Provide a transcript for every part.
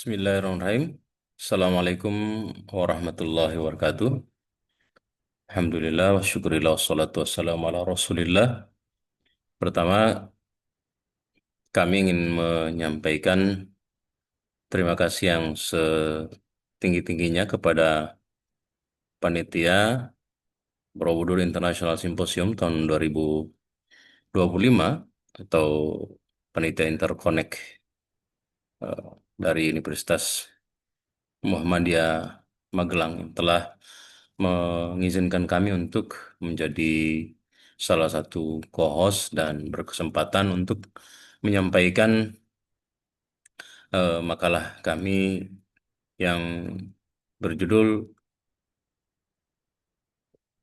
Bismillahirrahmanirrahim. Assalamualaikum warahmatullahi wabarakatuh. Alhamdulillah wa syukurillah wassalatu wassalamu ala rasulillah. Pertama, kami ingin menyampaikan terima kasih yang setinggi-tingginya kepada panitia Borobudur International Symposium tahun 2025 atau panitia Interconnect eh, dari Universitas Muhammadiyah Magelang yang telah mengizinkan kami untuk menjadi salah satu co-host dan berkesempatan untuk menyampaikan makalah kami yang berjudul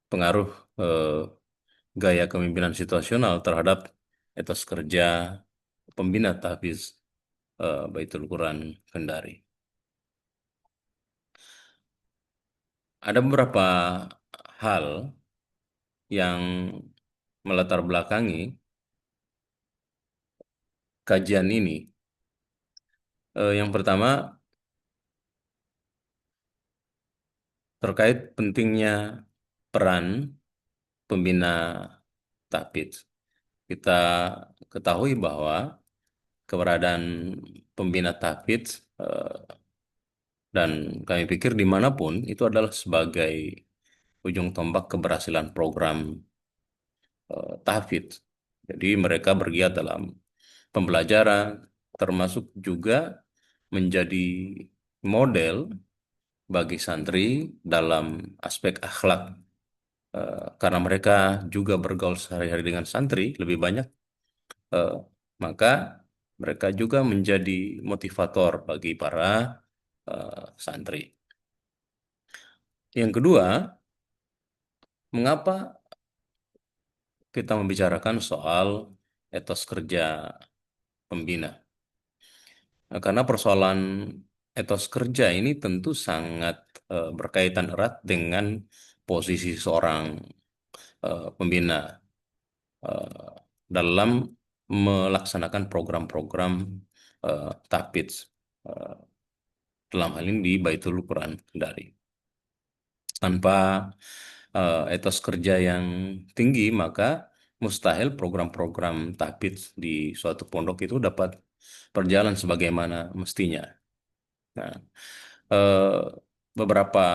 Pengaruh eh, Gaya Kepemimpinan Situasional terhadap Etos Kerja Pembina Tahfiz Baitul Quran Kendari. Ada beberapa hal yang melatar belakangi kajian ini. Yang pertama terkait pentingnya peran pembina tahfidz. Kita ketahui bahwa keberadaan pembina tahfidz dan kami pikir dimanapun itu adalah sebagai ujung tombak keberhasilan program tahfidz. Jadi mereka bergiat dalam pembelajaran, termasuk juga menjadi model bagi santri dalam aspek akhlak. Karena mereka juga bergaul sehari-hari dengan santri lebih banyak, eh, maka mereka juga menjadi motivator bagi para santri. Yang kedua, mengapa kita membicarakan soal etos kerja pembina? Karena persoalan etos kerja ini tentu sangat berkaitan erat dengan posisi seorang pembina eh, dalam melaksanakan program-program tahfidz eh, dalam hal ini di Baitul Quran Kendari. Tanpa etos kerja yang tinggi, maka mustahil program-program tahfidz di suatu pondok itu dapat berjalan sebagaimana mestinya. Nah, eh, beberapa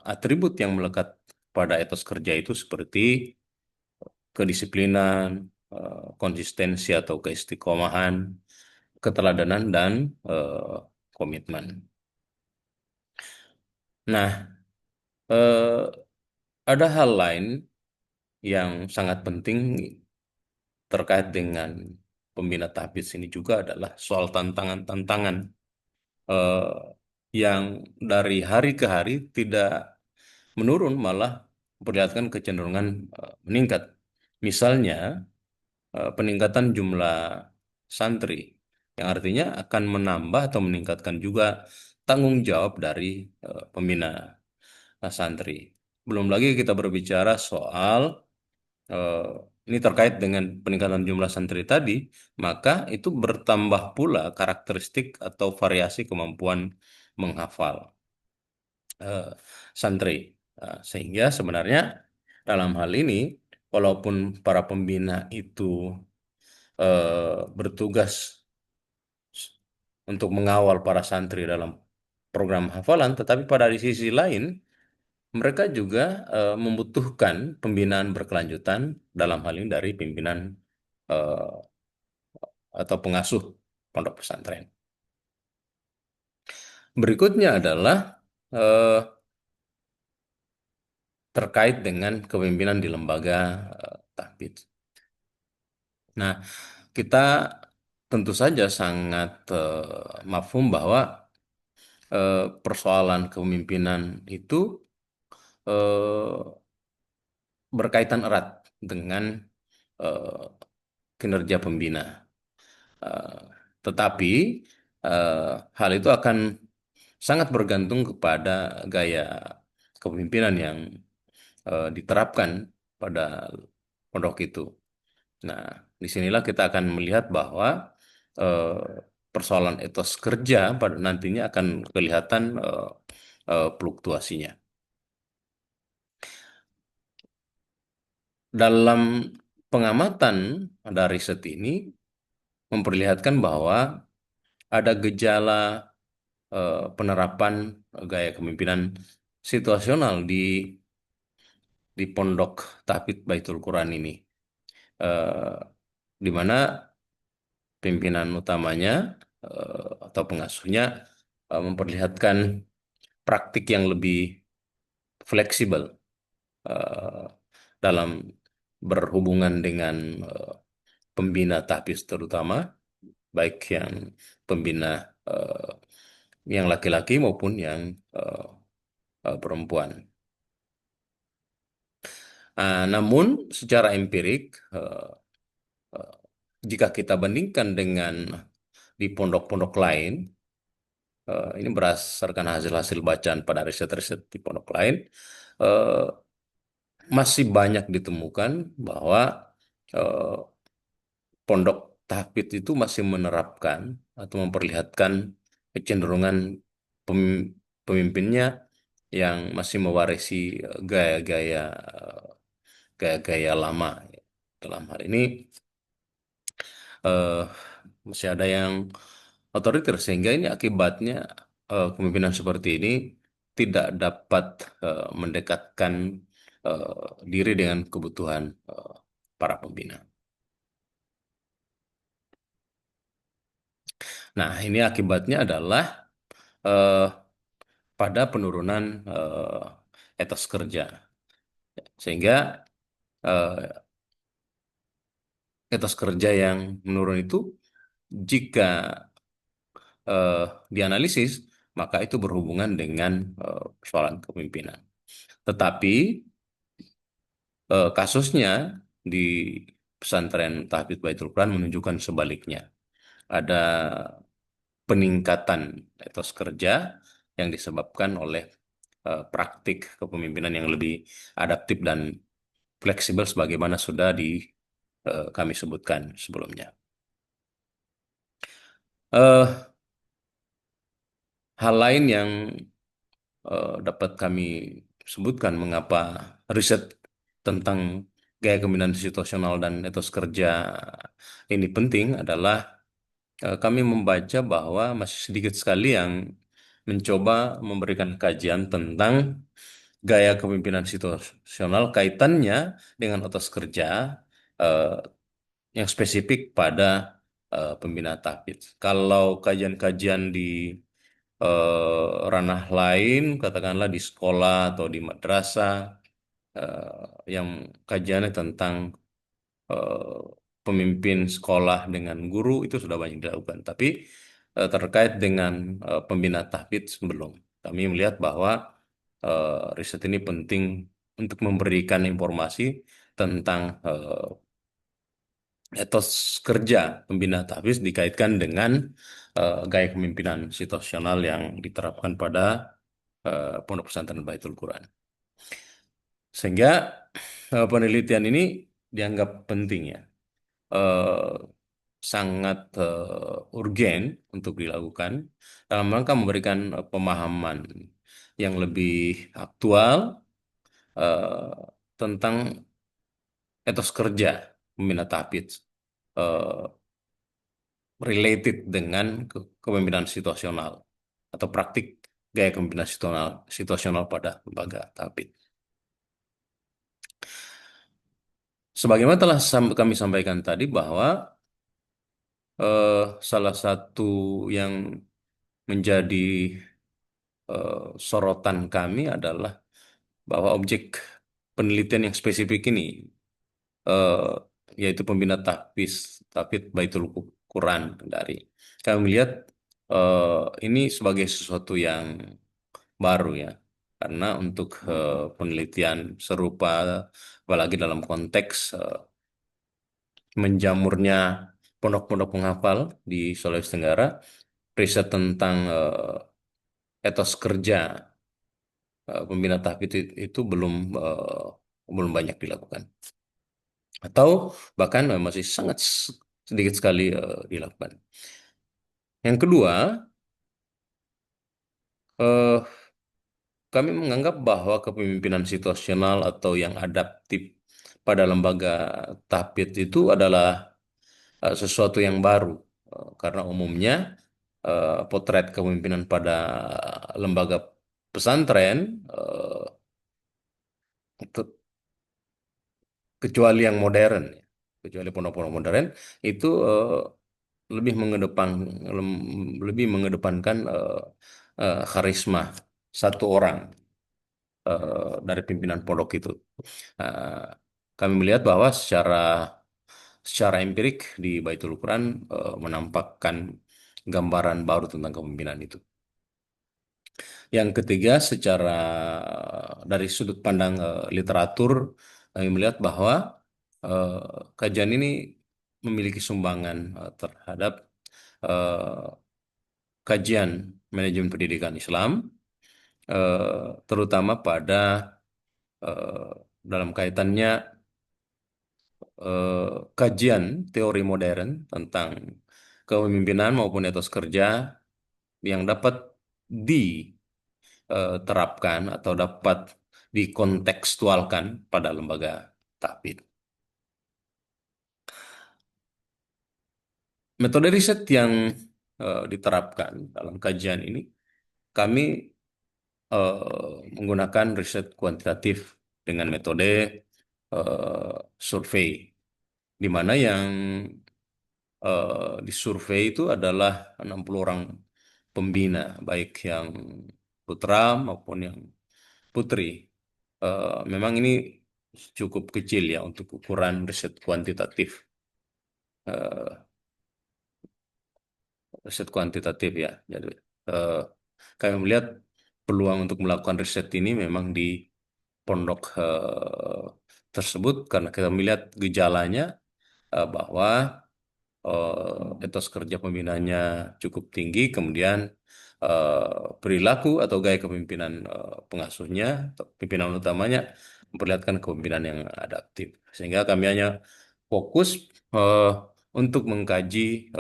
atribut yang melekat pada etos kerja itu seperti kedisiplinan, konsistensi atau keistiqomahan, keteladanan, dan eh, komitmen. Nah, ada hal lain yang sangat penting terkait dengan pembina tahfiz ini juga adalah soal tantangan-tantangan eh, yang dari hari ke hari tidak menurun, malah memperlihatkan kecenderungan meningkat. Misalnya, peningkatan jumlah santri, yang artinya akan menambah atau meningkatkan juga tanggung jawab dari pembina santri. Belum lagi kita berbicara soal eh, ini terkait dengan peningkatan jumlah santri tadi, maka itu bertambah pula karakteristik atau variasi kemampuan menghafal eh, santri. Sehingga sebenarnya dalam hal ini, walaupun para pembina itu bertugas untuk mengawal para santri dalam program hafalan, tetapi pada di sisi lain mereka juga membutuhkan pembinaan berkelanjutan dalam hal ini dari pimpinan eh, atau pengasuh pondok pesantren. Berikutnya adalah eh, terkait dengan kepemimpinan di lembaga tahfidz. Nah, kita tentu saja sangat mafhum bahwa persoalan kepemimpinan itu eh, berkaitan erat dengan eh, kinerja pembina. Eh, tetapi eh, hal itu akan sangat bergantung kepada gaya kepemimpinan yang diterapkan pada pondok itu. Nah, disinilah kita akan melihat bahwa persoalan etos kerja pada nantinya akan kelihatan fluktuasinya. Dalam pengamatan dari riset ini memperlihatkan bahwa ada gejala penerapan gaya kepemimpinan situasional di Pondok Tahfidz Baitul Quran ini, Eh, di mana pimpinan utamanya atau pengasuhnya memperlihatkan praktik yang lebih fleksibel eh, dalam berhubungan dengan eh, pembina tahfiz terutama, baik yang pembina eh, yang laki-laki maupun yang eh, perempuan. Namun secara empirik, eh, jika kita bandingkan dengan di pondok-pondok lain, ini berdasarkan hasil-hasil bacaan pada riset-riset di pondok lain, eh, masih banyak ditemukan bahwa eh, pondok tahfidz itu masih menerapkan atau memperlihatkan kecenderungan pemimpinnya yang masih mewarisi gaya-gaya gaya-gaya lama. Dalam hal ini eh, masih ada yang otoriter sehingga ini akibatnya kepemimpinan seperti ini tidak dapat mendekatkan diri dengan kebutuhan para pembina. Nah, ini akibatnya adalah eh, pada penurunan etos kerja, sehingga eh, etos kerja yang menurun itu jika eh, dianalisis maka itu berhubungan dengan persoalan kepemimpinan. Tetapi kasusnya di pesantren Tahfidz Baitul Quran menunjukkan sebaliknya. Ada peningkatan etos kerja yang disebabkan oleh praktik kepemimpinan yang lebih adaptif dan fleksibel sebagaimana sudah kami sebutkan sebelumnya. Eh, Hal lain yang dapat kami sebutkan mengapa riset tentang gaya kepemimpinan situasional dan etos kerja ini penting adalah kami membaca bahwa masih sedikit sekali yang mencoba memberikan kajian tentang gaya kepemimpinan situasional kaitannya dengan etos kerja eh, yang spesifik pada pembina tahfidz. Kalau kajian-kajian di ranah lain, katakanlah di sekolah atau di madrasah, yang kajiannya tentang eh, pemimpin sekolah dengan guru itu sudah banyak dilakukan. Tapi terkait dengan pembina tahfidz belum. Kami melihat bahwa riset ini penting untuk memberikan informasi tentang etos kerja pembina tahfiz dikaitkan dengan gaya kepemimpinan situasional yang diterapkan pada Pondok Pesantren Baitul Quran. Sehingga penelitian ini dianggap penting ya, eh, sangat urgen untuk dilakukan dalam rangka memberikan pemahaman yang lebih aktual eh, tentang etos kerja pembina tahfiz. Eh, Related dengan kepemimpinan situasional atau praktik gaya kepemimpinan situasional pada lembaga tabid. Sebagaimana telah kami sampaikan tadi bahwa salah satu yang menjadi sorotan kami adalah bahwa objek penelitian yang spesifik ini eh, yaitu pembina tahfidz Baitul Quran dari kami melihat ini sebagai sesuatu yang baru ya. Karena untuk penelitian serupa, apalagi dalam konteks menjamurnya pondok-pondok penghafal di Sulawesi Tenggara, riset tentang etos kerja pembina tahfidz itu belum banyak dilakukan. Atau bahkan masih sangat sedikit sekali dilakukan. Yang kedua, eh, kami menganggap bahwa kepemimpinan situasional atau yang adaptif pada lembaga tahfidz itu adalah sesuatu yang baru. Karena umumnya potret kepemimpinan pada lembaga pesantren, itu- kecuali yang modern, ya, kecuali pondok-pondok modern, itu lebih lebih mengedepankan karisma satu orang dari pimpinan pondok itu. Eh, Kami melihat bahwa secara empirik di Baitul Quran menampakkan gambaran baru tentang kepemimpinan itu. Yang ketiga, secara dari sudut pandang literatur, kami melihat bahwa kajian ini memiliki sumbangan terhadap eh, kajian manajemen pendidikan Islam, terutama pada eh, dalam kaitannya eh, kajian teori modern tentang kepemimpinan maupun etos kerja yang dapat diterapkan atau dapat dikontekstualkan pada lembaga tahfidz. Metode riset yang diterapkan dalam kajian ini, kami menggunakan riset kuantitatif dengan metode survei, di mana yang disurvei itu adalah 60 orang pembina, baik yang putra maupun yang putri. Memang ini cukup kecil ya untuk ukuran riset kuantitatif. Eh, Riset kuantitatif ya. Jadi eh, kami melihat peluang untuk melakukan riset ini memang di pondok tersebut karena kita melihat gejalanya bahwa etos kerja pembinanya cukup tinggi, kemudian perilaku atau gaya kepemimpinan pengasuhnya, atau pimpinan utamanya memperlihatkan kepemimpinan yang adaptif. Sehingga kami hanya fokus eh, untuk mengkaji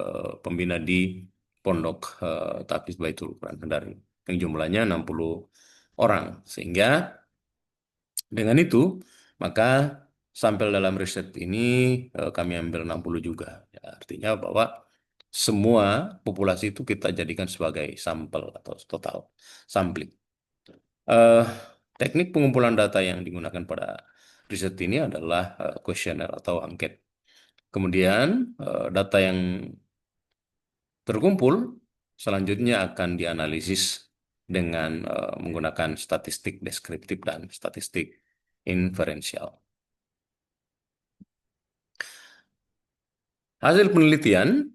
pembina di Pondok Tapis Baitul Quran Kendari yang jumlahnya 60 orang. Sehingga dengan itu, maka sampel dalam riset ini kami ambil 60 juga. Ya, artinya bahwa semua populasi itu kita jadikan sebagai sampel atau total sampling. Eh, Teknik pengumpulan data yang digunakan pada riset ini adalah kuesioner atau angket. Kemudian data yang terkumpul selanjutnya akan dianalisis dengan menggunakan statistik deskriptif dan statistik inferensial. Hasil penelitian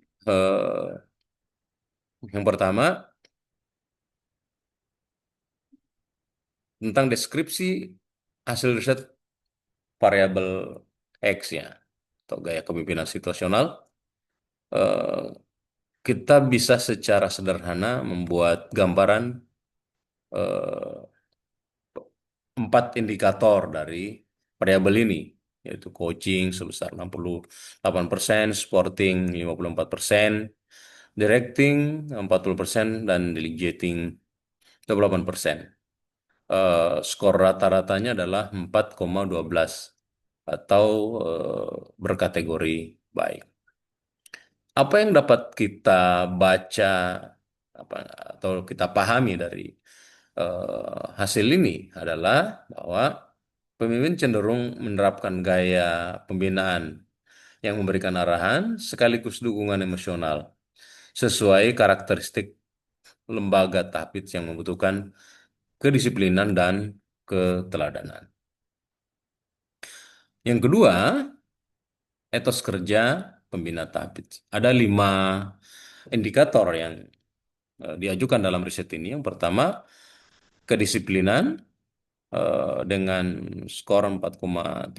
yang pertama tentang deskripsi hasil riset variabel X ya atau gaya kepemimpinan situasional, eh, kita bisa secara sederhana membuat gambaran eh, 4 indikator dari variabel ini, yaitu coaching sebesar 68%, sporting 54%, directing 40%, dan delegating 28%. Skor rata-ratanya adalah 4,12 atau berkategori baik. Apa yang dapat kita baca apa, atau kita pahami dari hasil ini adalah bahwa pemimpin cenderung menerapkan gaya pembinaan yang memberikan arahan sekaligus dukungan emosional sesuai karakteristik lembaga tahfidz yang membutuhkan kedisiplinan dan keteladanan. Yang kedua, etos kerja pembina tahfidz. Ada 5 indikator yang diajukan dalam riset ini. Yang pertama, kedisiplinan dengan skor 4,30,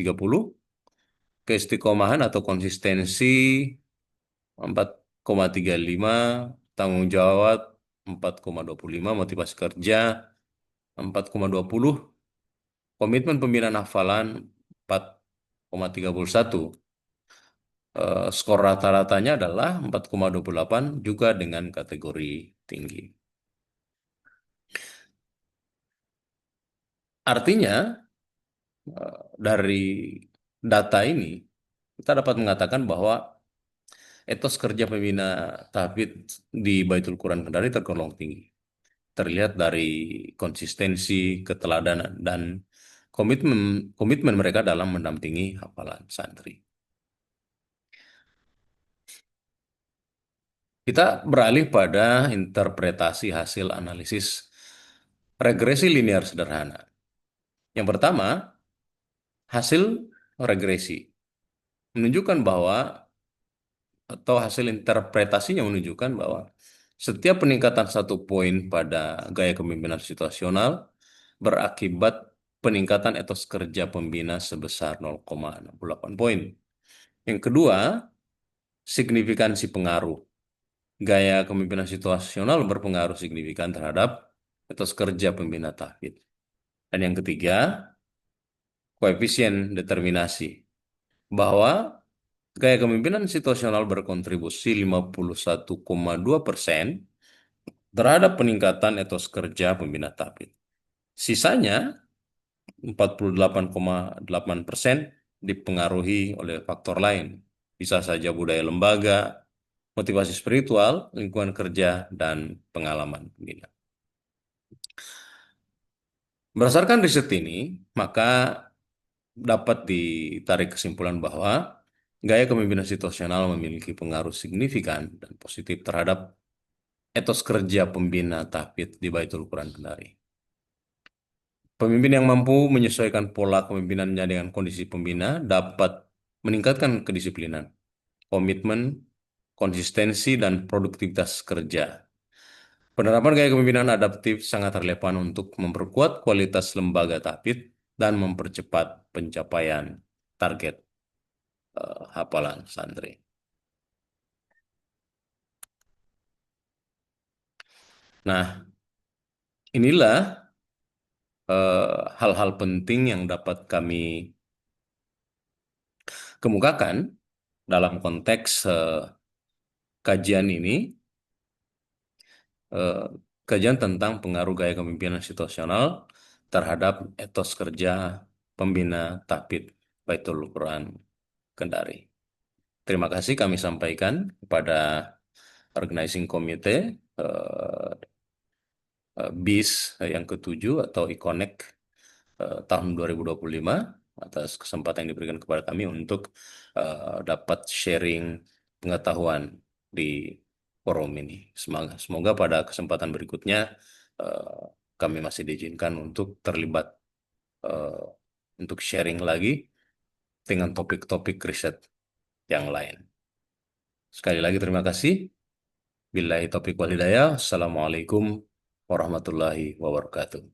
keistiqomahan atau konsistensi 4,35, tanggung jawab 4,25, motivasi kerja 4,20, komitmen pembinaan hafalan 4,31. Skor rata-ratanya adalah 4,28 juga dengan kategori tinggi. Artinya, dari data ini, kita dapat mengatakan bahwa etos kerja pembina tahfidz di Baitul Quran Kendari tergolong tinggi. Terlihat dari konsistensi, keteladanan, dan komitmen komitmen mereka dalam mendampingi hafalan santri. Kita beralih pada interpretasi hasil analisis regresi linear sederhana. Yang pertama, hasil regresi menunjukkan bahwa atau hasil interpretasinya menunjukkan bahwa setiap peningkatan 1 poin pada gaya kepemimpinan situasional berakibat peningkatan etos kerja pembina sebesar 0,68 poin. Yang kedua, signifikansi pengaruh. Gaya kepemimpinan situasional berpengaruh signifikan terhadap etos kerja pembina tahfidz. Dan yang ketiga, koefisien determinasi. Bahwa gaya kepemimpinan situasional berkontribusi 51,2% terhadap peningkatan etos kerja pembina tahfidz. Sisanya 48,8% dipengaruhi oleh faktor lain. Bisa saja budaya lembaga, motivasi spiritual, lingkungan kerja, dan pengalaman pembina. Berdasarkan riset ini, maka dapat ditarik kesimpulan bahwa gaya kepemimpinan situasional memiliki pengaruh signifikan dan positif terhadap etos kerja pembina tahfidz di Baitul Quran Kendari. Pemimpin yang mampu menyesuaikan pola kepemimpinannya dengan kondisi pembina dapat meningkatkan kedisiplinan, komitmen, konsistensi, dan produktivitas kerja. Penerapan gaya kepemimpinan adaptif sangat relevan untuk memperkuat kualitas lembaga tahfidz dan mempercepat pencapaian target hafalan santri. Nah, inilah hal-hal penting yang dapat kami kemukakan dalam konteks kajian ini, eh, kajian tentang pengaruh gaya kepemimpinan situasional terhadap etos kerja pembina tahfidz Baitul Quran Kendari. Terima kasih kami sampaikan kepada organizing committee BIS yang ketujuh atau ICONEC tahun 2025 atas kesempatan yang diberikan kepada kami untuk dapat sharing pengetahuan di forum ini. Semoga pada kesempatan berikutnya eh, kami masih diizinkan untuk terlibat eh, untuk sharing lagi dengan topik-topik riset yang lain. Sekali lagi terima kasih. Billahi taufiq wal hidayah. Assalamualaikum warahmatullahi wabarakatuh.